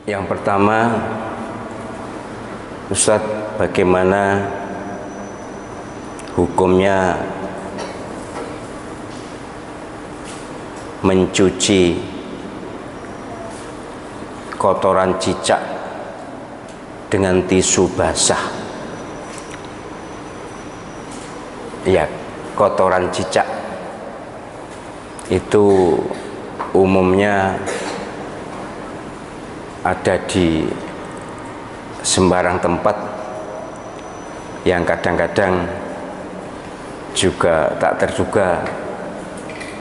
Yang pertama, Ustadz, bagaimana hukumnya mencuci kotoran cicak dengan tisu basah? Ya, kotoran cicak itu umumnya ada di sembarang tempat, yang kadang-kadang juga tak terduga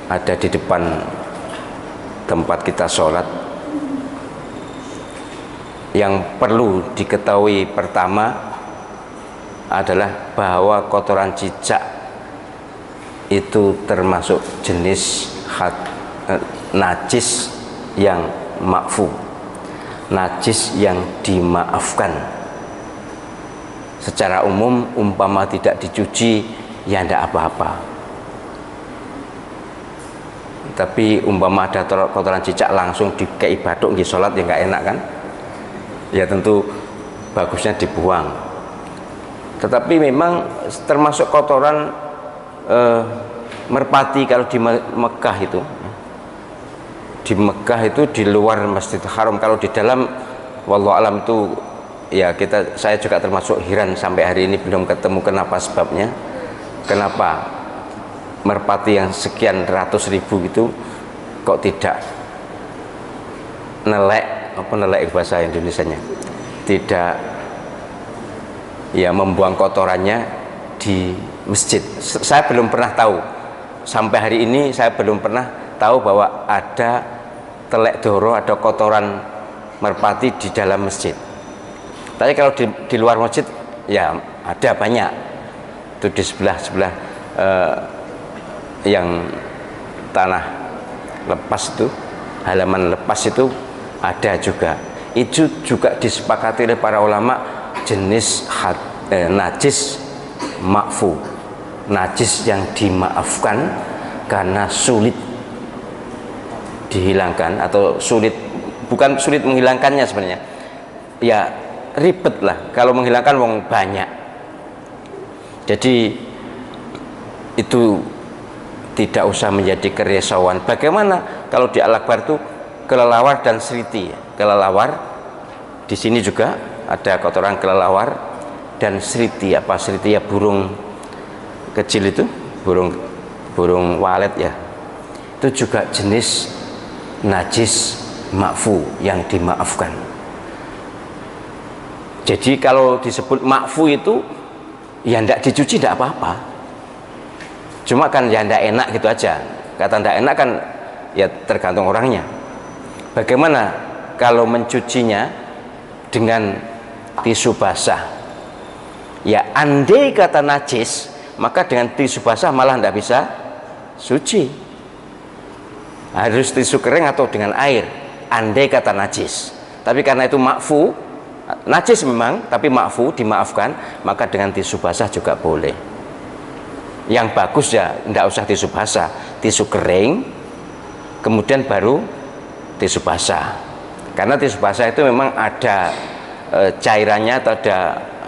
ada di depan tempat kita sholat. Yang perlu diketahui pertama adalah bahwa kotoran cicak itu termasuk jenis najis yang ma'fu, najis yang dimaafkan. Secara umum, umpama tidak dicuci ya tidak apa-apa, tapi umpama ada kotoran cicak langsung dikei bathuk nggih salat ya nggak enak kan, ya tentu bagusnya dibuang. Tetapi memang termasuk kotoran merpati kalau di Mekah itu. Di Mekah itu di luar Masjidil Haram, kalau di dalam wallahu alam itu ya saya juga termasuk heran sampai hari ini belum ketemu kenapa sebabnya, kenapa merpati yang sekian ratus ribu itu kok tidak nelek bahasa Indonesianya, tidak ya membuang kotorannya di masjid. Saya belum pernah tahu, sampai hari ini saya belum pernah tahu bahwa ada telek doro, ada kotoran merpati di dalam masjid. Tapi kalau di luar masjid ya ada banyak. Itu di sebelah yang tanah lepas itu, halaman lepas itu ada juga. Itu juga disepakati oleh para ulama jenis najis ma'fu, najis yang dimaafkan karena sulit dihilangkan, atau bukan sulit menghilangkannya sebenarnya, ya ribet lah kalau menghilangkan wong banyak. Jadi itu tidak usah menjadi kerisauan. Bagaimana kalau di Al-Akbar itu kelelawar dan seriti? Kelelawar di sini juga ada kotoran kelelawar dan seriti. Apa seriti? Ya burung kecil itu, burung walet ya. Itu juga jenis najis ma'fu yang dimaafkan. Jadi kalau disebut ma'fu itu ya tidak dicuci tidak apa-apa, cuma kan ya tidak enak gitu aja. Kata tidak enak kan ya tergantung orangnya. Bagaimana kalau mencucinya dengan tisu basah? Ya andai kata najis, maka dengan tisu basah malah tidak bisa suci, harus tisu kering atau dengan air andai kata najis. Tapi karena itu ma'fu, najis memang tapi ma'fu, dimaafkan, maka dengan tisu basah juga boleh. Yang bagus ya tidak usah tisu basah, tisu kering kemudian baru tisu basah. Karena tisu basah itu memang ada cairannya atau ada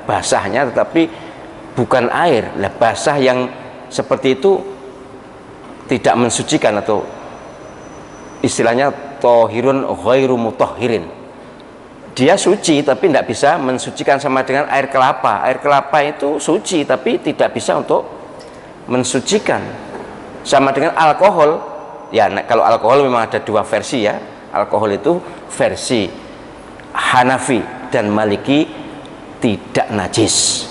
basahnya, tetapi bukan air. Lah basah yang seperti itu tidak mensucikan, atau istilahnya tohirun ghairu mutahhirin. Dia suci tapi tidak bisa mensucikan, sama dengan air kelapa. Air kelapa itu suci tapi tidak bisa untuk mensucikan. Sama dengan alkohol. Ya, kalau alkohol memang ada dua versi ya. Alkohol itu versi Hanafi dan Maliki tidak najis.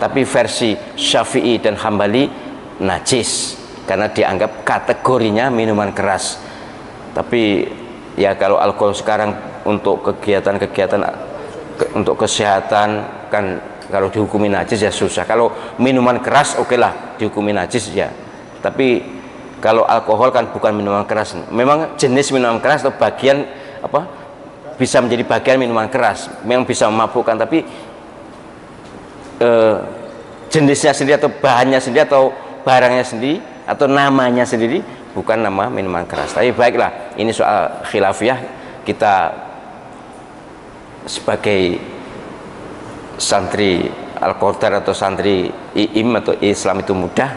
Tapi versi Syafi'i dan Hambali najis karena dianggap kategorinya minuman keras. Tapi ya kalau alkohol sekarang untuk kegiatan-kegiatan untuk kesehatan kan kalau dihukumi najis ya susah. Kalau minuman keras oke lah dihukumi najis ya. Tapi kalau alkohol kan bukan minuman keras. Memang jenis minuman keras atau bagian apa bisa menjadi bagian minuman keras, memang bisa memabukkan, tapi jenisnya sendiri atau bahannya sendiri atau barangnya sendiri atau namanya sendiri bukan nama minuman keras. Tapi baiklah, ini soal khilafiyah, kita sebagai santri Al-Qadar atau santri IIM atau Islam itu mudah,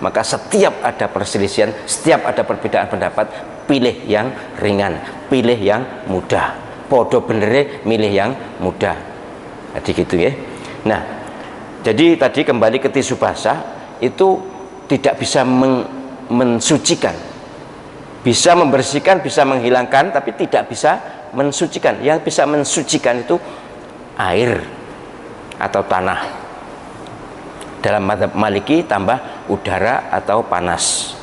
maka setiap ada perselisihan, setiap ada perbedaan pendapat, pilih yang ringan, pilih yang mudah. Podo benere milih yang mudah. Jadi gitu ya. Nah, jadi tadi kembali ke tisu basah itu tidak bisa mensucikan, bisa membersihkan, bisa menghilangkan, tapi tidak bisa mensucikan. Yang bisa mensucikan itu air atau tanah. Dalam mazhab Maliki tambah udara atau panas.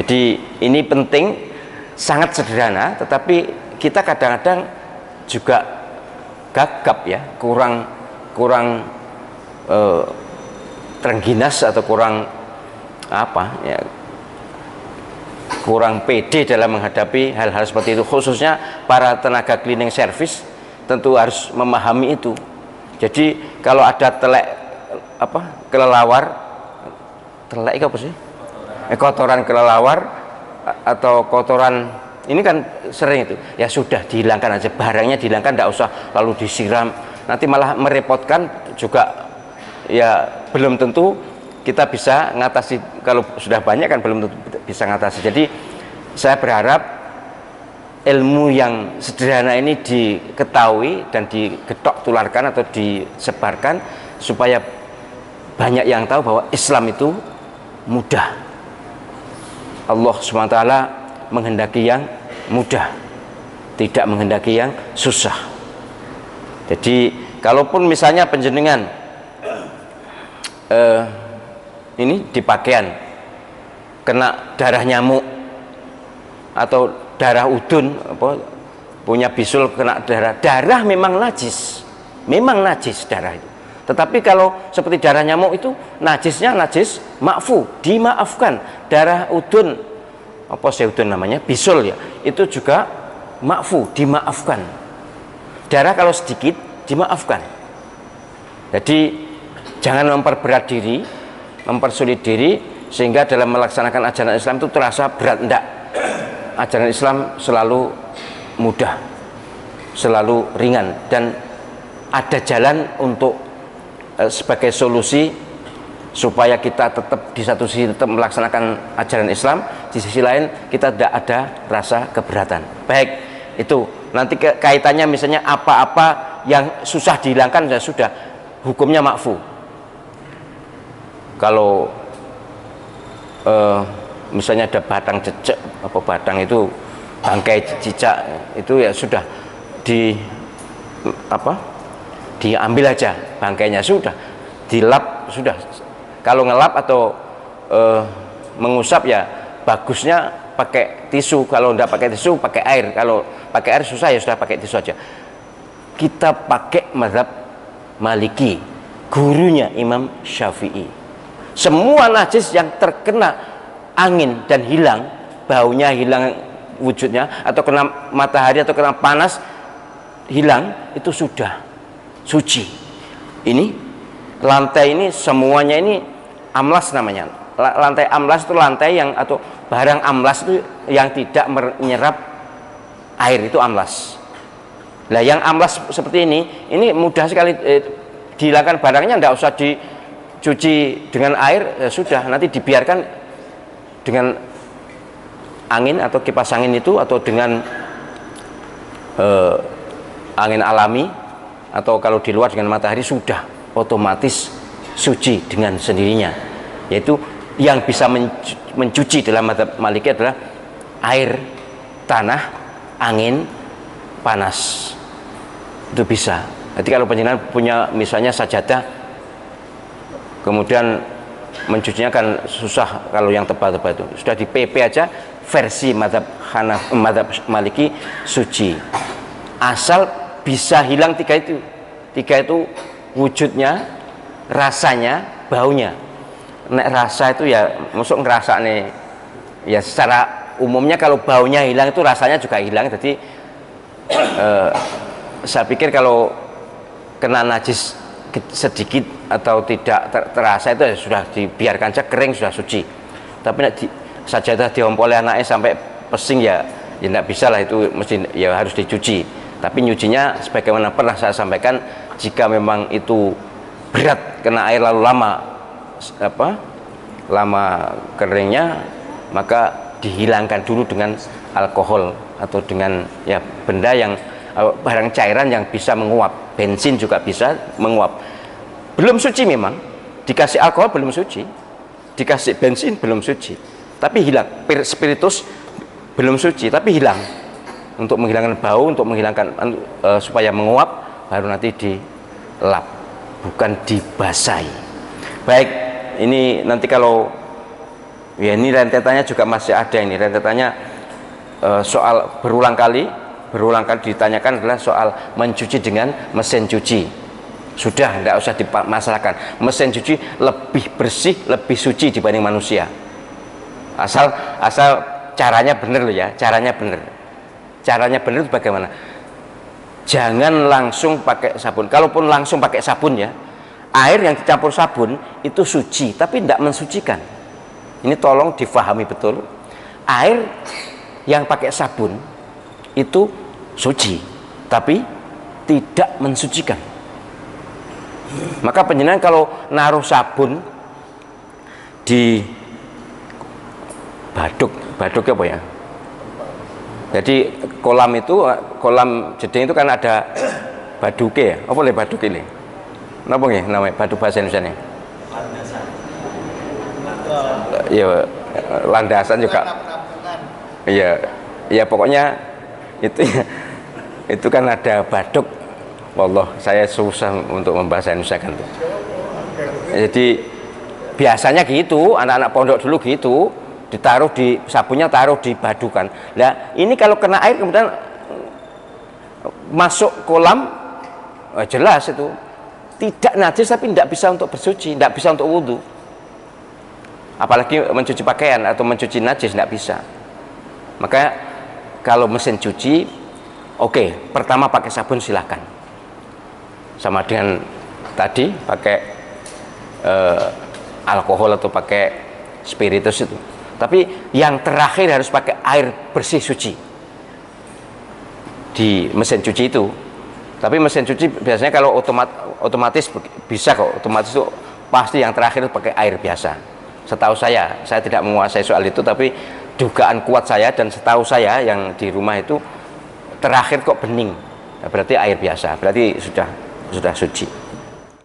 Jadi ini penting, sangat sederhana, tetapi kita kadang-kadang juga gagap ya, kurang terengginas atau kurang apa ya, kurang pede dalam menghadapi hal-hal seperti itu. Khususnya para tenaga cleaning service tentu harus memahami itu. Jadi kalau ada kelelawar, telek apa sih? Kotoran kelelawar atau kotoran ini kan sering itu, ya sudah dihilangkan aja, barangnya dihilangkan, tidak usah lalu disiram, nanti malah merepotkan juga. Ya belum tentu kita bisa ngatasi, kalau sudah banyak kan belum tentu bisa ngatasi. Jadi saya berharap ilmu yang sederhana ini diketahui dan digetok tularkan atau disebarkan supaya banyak yang tahu bahwa Islam itu mudah. Allah SWT menghendaki yang mudah, tidak menghendaki yang susah. Jadi kalaupun misalnya panjenengan ini di pakaian kena darah nyamuk atau darah udun, punya bisul kena darah memang najis darah itu. Tetapi kalau seperti darah nyamuk itu najisnya najis makfu, dimaafkan. Darah udun, apa sih udun namanya, bisul ya, itu juga makfu, dimaafkan. Darah kalau sedikit dimaafkan. Jadi jangan memperberat diri, mempersulit diri sehingga dalam melaksanakan ajaran Islam itu terasa berat. Enggak, ajaran Islam selalu mudah, selalu ringan, dan ada jalan untuk sebagai solusi supaya kita tetap di satu sisi tetap melaksanakan ajaran Islam, di sisi lain kita tidak ada rasa keberatan. Baik, itu nanti kaitannya misalnya apa-apa yang susah dihilangkan ya sudah, hukumnya makfu. Kalau misalnya ada batang cecek, apa batang itu bangkai cicak itu ya sudah diambil aja bangkainya, sudah dilap, sudah. Kalau ngelap atau mengusap ya bagusnya pakai tisu, kalau enggak pakai tisu pakai air, kalau pakai air susah ya sudah pakai tisu aja. Kita pakai mazhab Maliki, gurunya Imam Syafi'i. Semua najis yang terkena angin dan hilang, baunya hilang, wujudnya, atau kena matahari atau kena panas hilang, itu sudah suci. Ini lantai ini semuanya ini amlas namanya. Lantai amlas itu lantai yang, atau barang amlas itu yang tidak menyerap air, itu amlas. Nah yang amlas seperti ini mudah sekali dihilangkan barangnya, tidak usah dicuci dengan air, ya sudah, nanti dibiarkan dengan angin atau kipas angin itu, atau dengan angin alami, atau kalau di luar dengan matahari, sudah otomatis suci dengan sendirinya. Yaitu yang bisa mencuci dalam mazhab Maliki adalah air, tanah, angin, panas. Itu bisa. Jadi kalau panjenengan punya misalnya sajadah, kemudian mencucinya kan susah kalau yang tebal-tebal itu, sudah di PP aja, versi mazhab Maliki suci. Asal bisa hilang tiga itu wujudnya, rasanya, baunya. Nek rasa itu ya masuk ngerasa nih ya, secara umumnya kalau baunya hilang itu rasanya juga hilang. Jadi saya pikir kalau kena najis sedikit atau tidak terasa itu ya sudah dibiarkan saja, kering sudah suci. Tapi nek sajadah diompol oleh anaknya sampai pesing ya tidak bisa lah, itu mesti ya harus dicuci. Tapi nyucinya sebagaimana pernah saya sampaikan, jika memang itu berat kena air lalu lama keringnya, maka dihilangkan dulu dengan alkohol atau dengan ya benda yang barang cairan yang bisa menguap. Bensin juga bisa menguap. Belum suci memang, dikasih alkohol belum suci, dikasih bensin belum suci, tapi hilang. Spiritus belum suci tapi hilang, untuk menghilangkan bau, untuk menghilangkan supaya menguap, baru nanti dilap, bukan dibasahi. Baik, ini nanti kalau ya ini rentetannya juga masih ada, ini rentetannya soal berulang kali ditanyakan adalah soal mencuci dengan mesin cuci. Sudah, tidak usah dimasalahkan, mesin cuci lebih bersih, lebih suci dibanding manusia, asal caranya benar loh ya, caranya benar itu bagaimana? Jangan langsung pakai sabun. Kalaupun langsung pakai sabun ya, air yang dicampur sabun itu suci tapi tidak mensucikan. Ini tolong difahami betul. Air yang pakai sabun itu suci tapi tidak mensucikan. Maka penjenengan kalau naruh sabun di baduk apa ya? Jadi kolam jeding itu kan ada baduke ya. Apa le baduke ini? Napa nggih namanya baduk bahasa Indonesia? Ya landasan juga. Iya pokoknya itu kan ada baduk. Wallah, saya susah untuk membahasa Indonesia kan tuh. Jadi biasanya gitu, anak-anak pondok dulu gitu, ditaruh di sabunnya, taruh di badukan. Nah ini kalau kena air kemudian masuk kolam, jelas itu tidak najis tapi tidak bisa untuk bersuci, tidak bisa untuk wudhu, apalagi mencuci pakaian atau mencuci najis, tidak bisa. Maka kalau mesin cuci, oke, pertama pakai sabun silahkan, sama dengan tadi pakai alkohol atau pakai spiritus itu. Tapi yang terakhir harus pakai air bersih suci di mesin cuci itu. Tapi mesin cuci biasanya kalau otomatis bisa kok, otomatis itu pasti yang terakhir pakai air biasa. Setahu saya tidak menguasai soal itu, tapi dugaan kuat saya dan setahu saya yang di rumah itu terakhir kok bening, berarti air biasa, berarti sudah suci.